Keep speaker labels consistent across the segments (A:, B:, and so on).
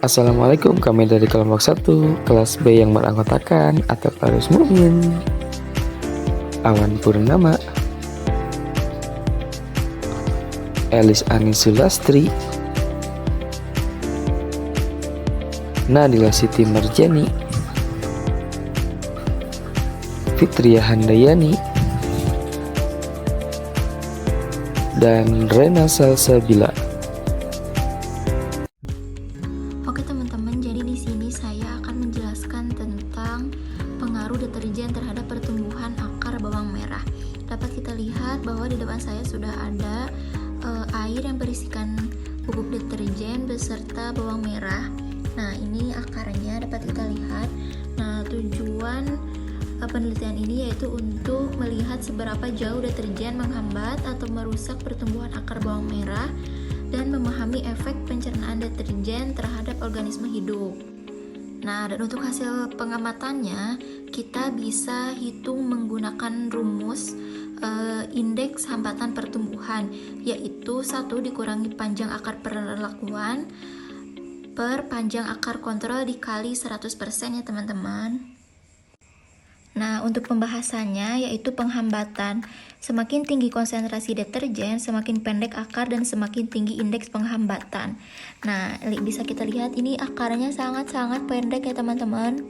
A: Assalamualaikum, kami dari kelompok 1 kelas B yang beranggotakan Atep Mukmin, Awan Purnama, Elis Anisulastri, Nadila Siti Marjani, Fitria Handayani, dan Rena Salsabila.
B: Oke teman-teman, jadi di sini saya akan menjelaskan tentang pengaruh deterjen terhadap pertumbuhan akar bawang merah. Dapat kita lihat bahwa di depan saya sudah ada air yang berisikan bubuk deterjen beserta bawang merah. Nah, ini akarnya dapat kita lihat. Nah, tujuan penelitian ini yaitu untuk melihat seberapa jauh deterjen menghambat atau merusak pertumbuhan akar bawang merah dan memahami efek pencernaan deterjen terhadap organisme hidup. Nah, dan untuk hasil pengamatannya, kita bisa hitung menggunakan rumus indeks hambatan pertumbuhan, yaitu 1 dikurangi panjang akar perlakuan per panjang akar kontrol dikali 100% ya teman-teman. Nah, untuk pembahasannya yaitu penghambatan. Semakin tinggi konsentrasi deterjen, semakin pendek akar dan semakin tinggi indeks penghambatan. Nah, bisa kita lihat ini akarnya sangat-sangat pendek ya teman-teman.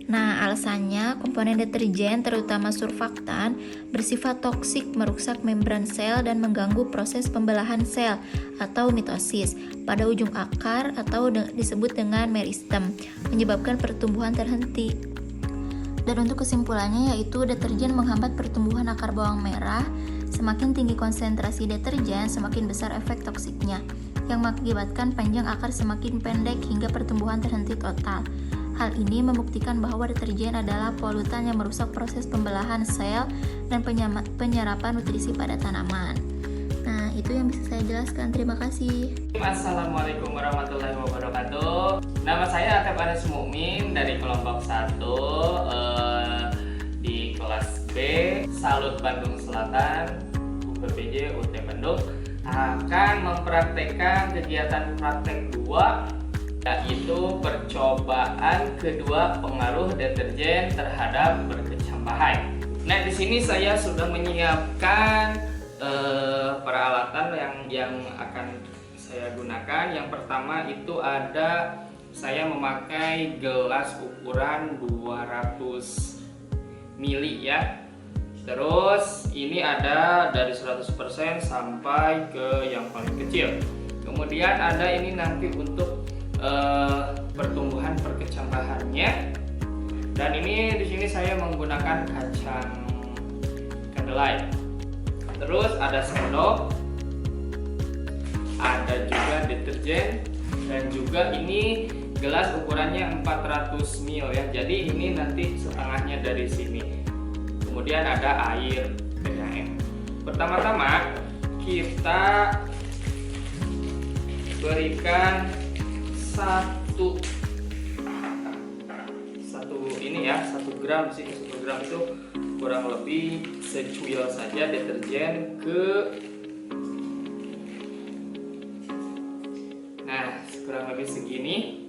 B: Nah, alasannya komponen deterjen terutama surfaktan bersifat toksik, merusak membran sel dan mengganggu proses pembelahan sel atau mitosis pada ujung akar atau disebut dengan meristem, menyebabkan pertumbuhan terhenti. Dan untuk kesimpulannya yaitu deterjen menghambat pertumbuhan akar bawang merah. Semakin tinggi konsentrasi deterjen, semakin besar efek toksiknya, yang mengakibatkan panjang akar semakin pendek hingga pertumbuhan terhenti total. Hal ini membuktikan bahwa deterjen adalah polutan yang merusak proses pembelahan sel dan penyerapan nutrisi pada tanaman. Nah, itu yang bisa saya jelaskan. Terima kasih.
C: Assalamualaikum warahmatullahi wabarakatuh. Nama saya Atep Mukmin dari kelompok 1 di kelas B Salut Bandung Selatan, UPPJ UT Bandung, akan mempraktekkan kegiatan praktek 2, yaitu percobaan kedua pengaruh deterjen terhadap berkecam bahaya. Nah, di sini saya sudah menyiapkan peralatan yang akan saya gunakan. Yang pertama itu ada, saya memakai gelas ukuran 200 ml ya. Terus ini ada dari 100% sampai ke yang paling kecil. Kemudian ada ini nanti untuk pertumbuhan perkecambahannya. Dan ini di sini saya menggunakan kacang kedelai. Terus ada sendok, ada juga deterjen, dan juga ini gelas ukurannya 400 ml ya. Jadi ini nanti setengahnya dari sini. Kemudian ada air PDAM. Pertama-tama kita berikan satu ini ya, 1 gram sih. 1 gram itu kurang lebih secuil saja deterjen nah kurang lebih segini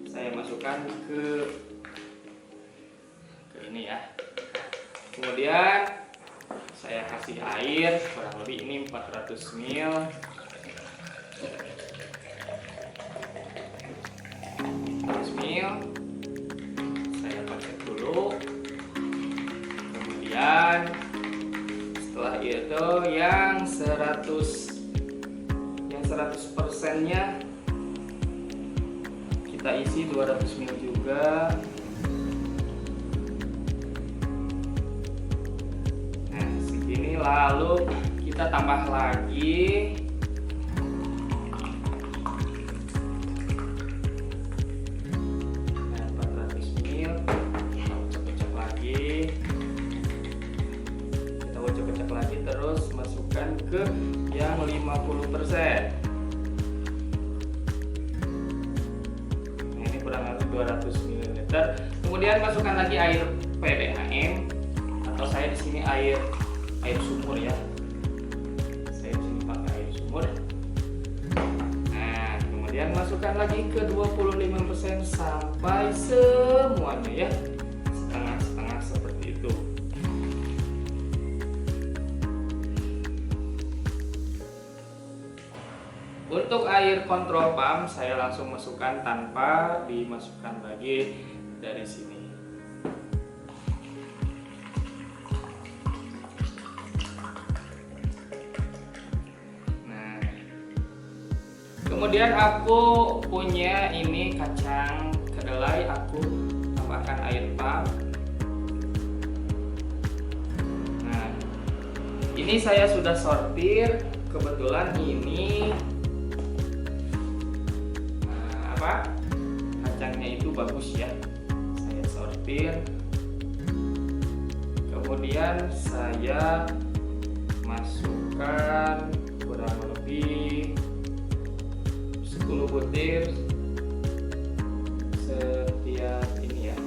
C: saya masukkan ke ini ya. Kemudian saya kasih air kurang lebih ini 400 ml. Saya pacek dulu. Kemudian setelah itu yang 100% nya kita isi 200 ml juga. Nah, segini, lalu kita tambah lagi terus masukkan ke yang 50%. Nah, ini kurang lebih 200 ml. Kemudian masukkan lagi air PDAM atau saya di sini air sumur ya. Saya di sini pakai air sumur. Nah, kemudian Kemudian masukkan lagi ke 25% sampai semuanya ya, setengah-setengah seperti itu. Untuk air kontrol pump saya langsung masukkan tanpa dimasukkan lagi dari sini. Nah, kemudian aku punya ini kacang kedelai, aku tambahkan air pump. Nah, ini saya sudah sortir, kebetulan ini kacangnya itu bagus ya, saya sortir. Kemudian saya masukkan kurang lebih 10 butir setiap ini ya.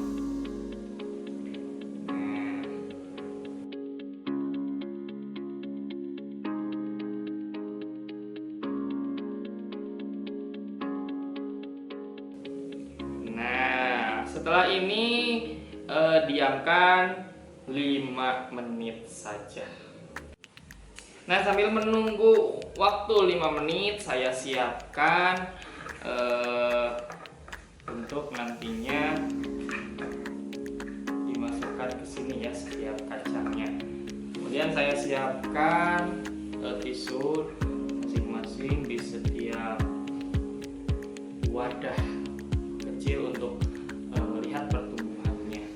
C: Setelah ini diamkan 5 menit saja. Nah, sambil menunggu waktu 5 menit, saya siapkan untuk nantinya dimasukkan ke sini ya setiap kacangnya. Kemudian saya siapkan tisu masing-masing di setiap wadah kecil untuk melihat pertumbuhannya.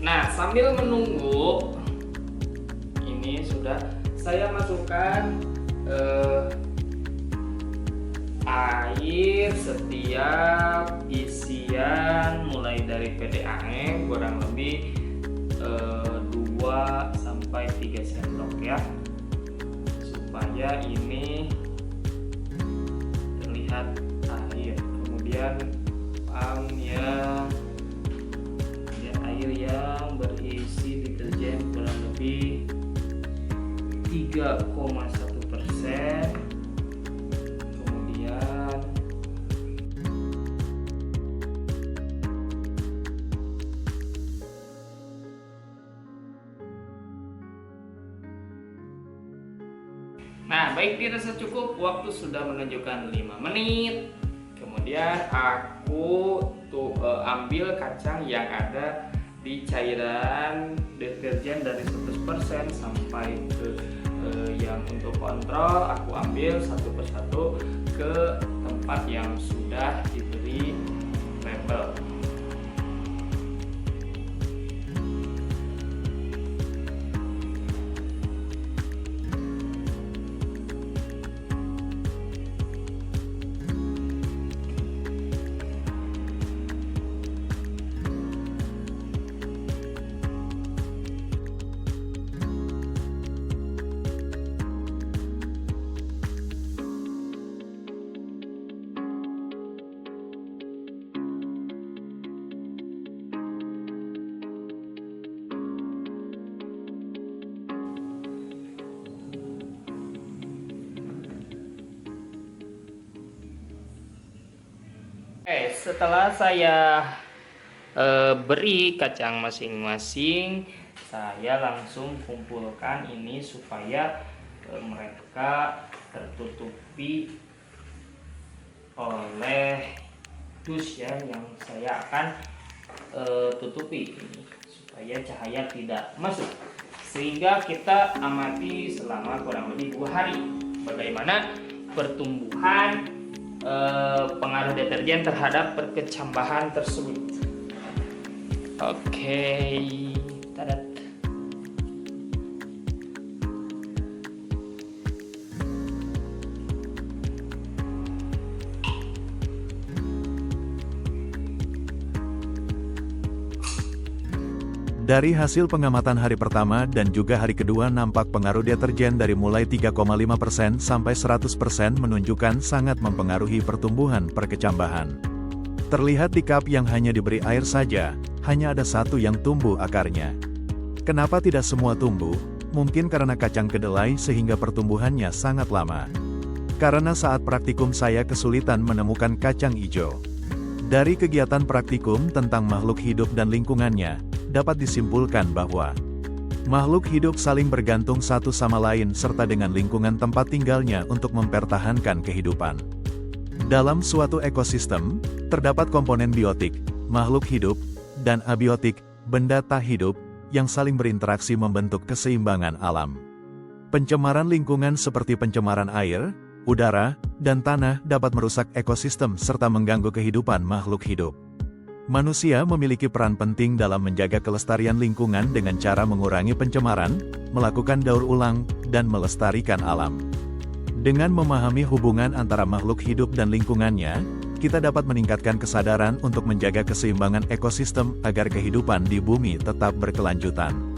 C: Nah, sambil menunggu ini sudah saya masukkan air setiap isian mulai dari PDAM kurang lebih 2-3 sendok ya, supaya ini terlihat air. Kemudian air yang berisi deterjen kurang lebih 3,1%. Kemudian nah, baik, dirasa cukup, waktu sudah menunjukkan 5 menit. Kemudian aku ambil kacang yang ada di cairan deterjen dari 100% sampai ke yang untuk kontrol, aku ambil satu persatu ke tempat yang sudah diberi label. Setelah saya beri kacang masing-masing, saya langsung kumpulkan ini supaya mereka tertutupi oleh dus ya, yang saya akan tutupi ini supaya cahaya tidak masuk, sehingga kita amati selama kurang lebih 2 hari bagaimana pertumbuhan pengaruh deterjen terhadap perkecambahan tersebut. Oke, tadat.
D: Dari hasil pengamatan hari pertama dan juga hari kedua, nampak pengaruh deterjen dari mulai 3,5% sampai 100% menunjukkan sangat mempengaruhi pertumbuhan perkecambahan. Terlihat di cup yang hanya diberi air saja, hanya ada 1 yang tumbuh akarnya. Kenapa tidak semua tumbuh? Mungkin karena kacang kedelai sehingga pertumbuhannya sangat lama. Karena saat praktikum saya kesulitan menemukan kacang hijau. Dari kegiatan praktikum tentang makhluk hidup dan lingkungannya, dapat disimpulkan bahwa makhluk hidup saling bergantung satu sama lain serta dengan lingkungan tempat tinggalnya untuk mempertahankan kehidupan. Dalam suatu ekosistem, terdapat komponen biotik, makhluk hidup, dan abiotik, benda tak hidup, yang saling berinteraksi membentuk keseimbangan alam. Pencemaran lingkungan seperti pencemaran air, udara, dan tanah dapat merusak ekosistem serta mengganggu kehidupan makhluk hidup. Manusia memiliki peran penting dalam menjaga kelestarian lingkungan dengan cara mengurangi pencemaran, melakukan daur ulang, dan melestarikan alam. Dengan memahami hubungan antara makhluk hidup dan lingkungannya, kita dapat meningkatkan kesadaran untuk menjaga keseimbangan ekosistem agar kehidupan di bumi tetap berkelanjutan.